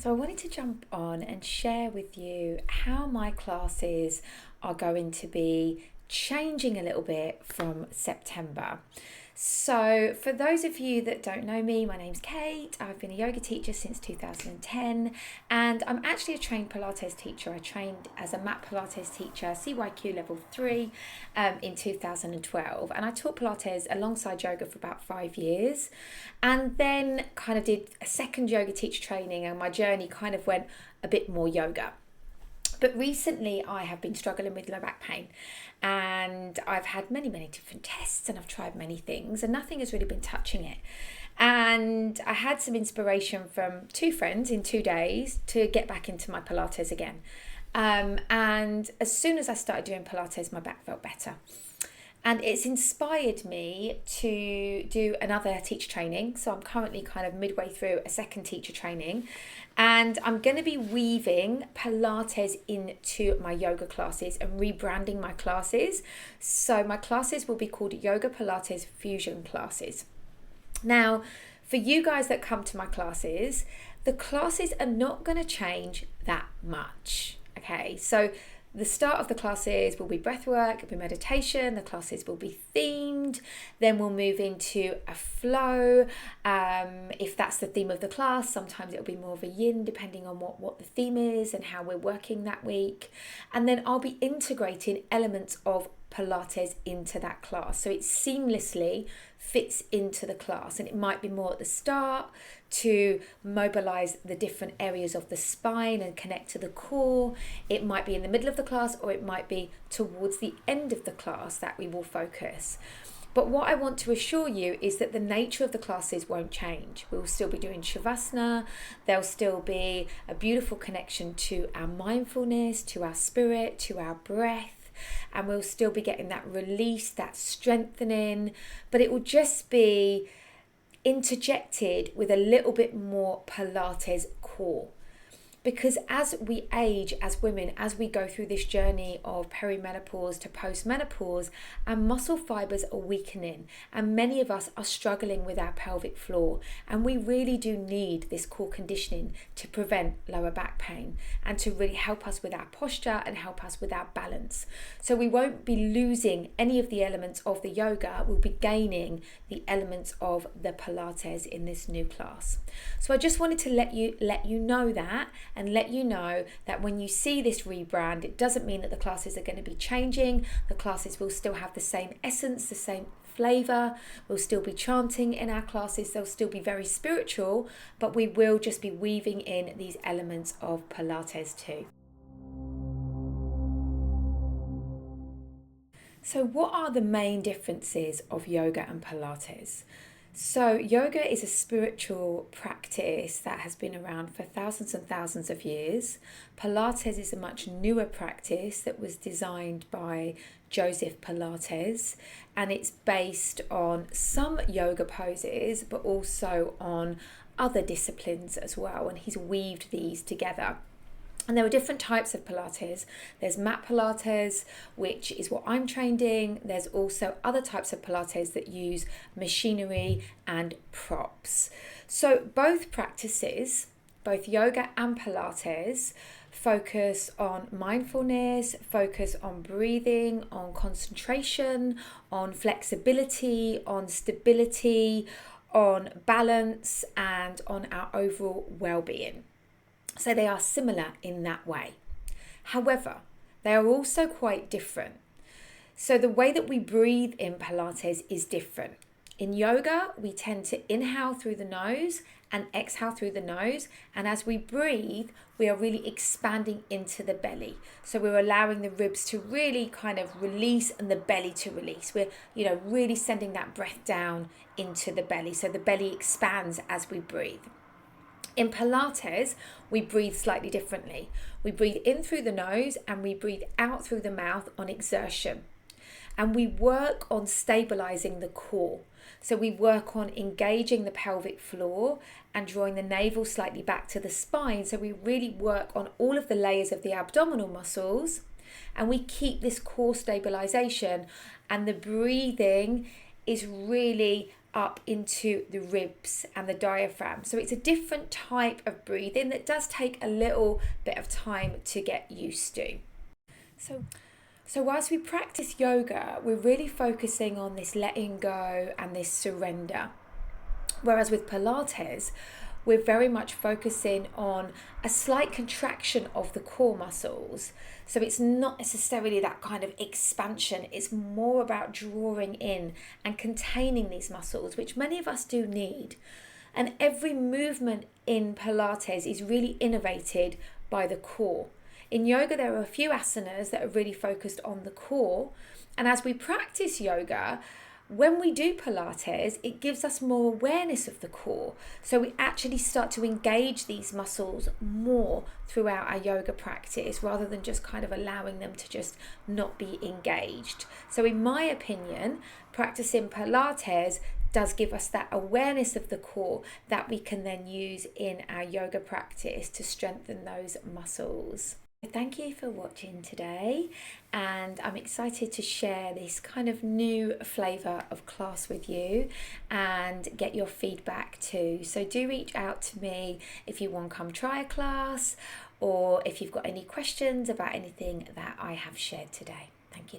So I wanted to jump on and share with you how my classes are going to be changing a little bit from September. So for those of you that don't know me, my name's Kate. I've been a yoga teacher since 2010 and I'm actually a trained Pilates teacher. I trained as a mat Pilates teacher, CYQ level 3 in 2012, and I taught Pilates alongside yoga for about 5 years, and then kind of did a second yoga teacher training, and my journey kind of went a bit more yoga. But recently I have been struggling with low back pain, and I've had many different tests and I've tried many things and nothing has really been touching it. And I had some inspiration from 2 friends in 2 days to get back into my Pilates again. And as soon as I started doing Pilates, my back felt better. And it's inspired me to do another teacher training. So I'm currently kind of midway through a second teacher training. And I'm going to be weaving Pilates into my yoga classes and rebranding my classes. So my classes will be called Yoga Pilates Fusion classes. Now, for you guys that come to my classes, the classes are not going to change that much. Okay, so the start of the classes will be breathwork, it'll be meditation, the classes will be themed, then we'll move into a flow. If that's the theme of the class, sometimes it'll be more of a yin, depending on what the theme is and how we're working that week. And then I'll be integrating elements of Pilates into that class, so it seamlessly fits into the class. And it might be more at the start to mobilize the different areas of the spine and connect to the core. It might be in the middle of the class, or it might be towards the end of the class that we will focus. But what I want to assure you is that the nature of the classes won't change. We'll still be doing Shavasana. There'll still be a beautiful connection to our mindfulness, to our spirit, to our breath. And we'll still be getting that release, that strengthening, but it will just be interjected with a little bit more Pilates core. Because as we age, as women, as we go through this journey of perimenopause to postmenopause, our muscle fibers are weakening, and many of us are struggling with our pelvic floor, and we really do need this core conditioning to prevent lower back pain and to really help us with our posture and help us with our balance. So we won't be losing any of the elements of the yoga, we'll be gaining the elements of the Pilates in this new class. So I just wanted to let you know that, and let you know that when you see this rebrand, it doesn't mean that the classes are going to be changing. The classes will still have the same essence, the same flavor. We'll still be chanting in our classes. They'll still be very spiritual, but we will just be weaving in these elements of Pilates too. So what are the main differences of yoga and Pilates? So yoga is a spiritual practice that has been around for thousands and thousands of years. Pilates is a much newer practice that was designed by Joseph Pilates, and it's based on some yoga poses but also on other disciplines as well, and he's weaved these together. And there are different types of Pilates. There's mat Pilates, which is what I'm trained in. There's also other types of Pilates that use machinery and props. So both practices, both yoga and Pilates, focus on mindfulness, focus on breathing, on concentration, on flexibility, on stability, on balance, and on our overall well-being. So they are similar in that way. However, they are also quite different. So the way that we breathe in Pilates is different. In yoga, we tend to inhale through the nose and exhale through the nose. And as we breathe, we are really expanding into the belly. So we're allowing the ribs to really kind of release and the belly to release. We're, really sending that breath down into the belly. So the belly expands as we breathe. In Pilates, we breathe slightly differently. We breathe in through the nose and we breathe out through the mouth on exertion. And we work on stabilizing the core. So we work on engaging the pelvic floor and drawing the navel slightly back to the spine. So we really work on all of the layers of the abdominal muscles, and we keep this core stabilization, and the breathing is really up into the ribs and the diaphragm. So it's a different type of breathing that does take a little bit of time to get used to. So whilst we practice yoga, we're really focusing on this letting go and this surrender. Whereas with Pilates, we're very much focusing on a slight contraction of the core muscles. So it's not necessarily that kind of expansion, it's more about drawing in and containing these muscles, which many of us do need. And every movement in Pilates is really innervated by the core. In yoga, there are a few asanas that are really focused on the core. And as we practice yoga, when we do Pilates, it gives us more awareness of the core. So we actually start to engage these muscles more throughout our yoga practice rather than just kind of allowing them to just not be engaged. So in my opinion, practicing Pilates does give us that awareness of the core that we can then use in our yoga practice to strengthen those muscles. Thank you for watching today, and I'm excited to share this kind of new flavour of class with you and get your feedback too. So do reach out to me if you want to come try a class, or if you've got any questions about anything that I have shared today. Thank you.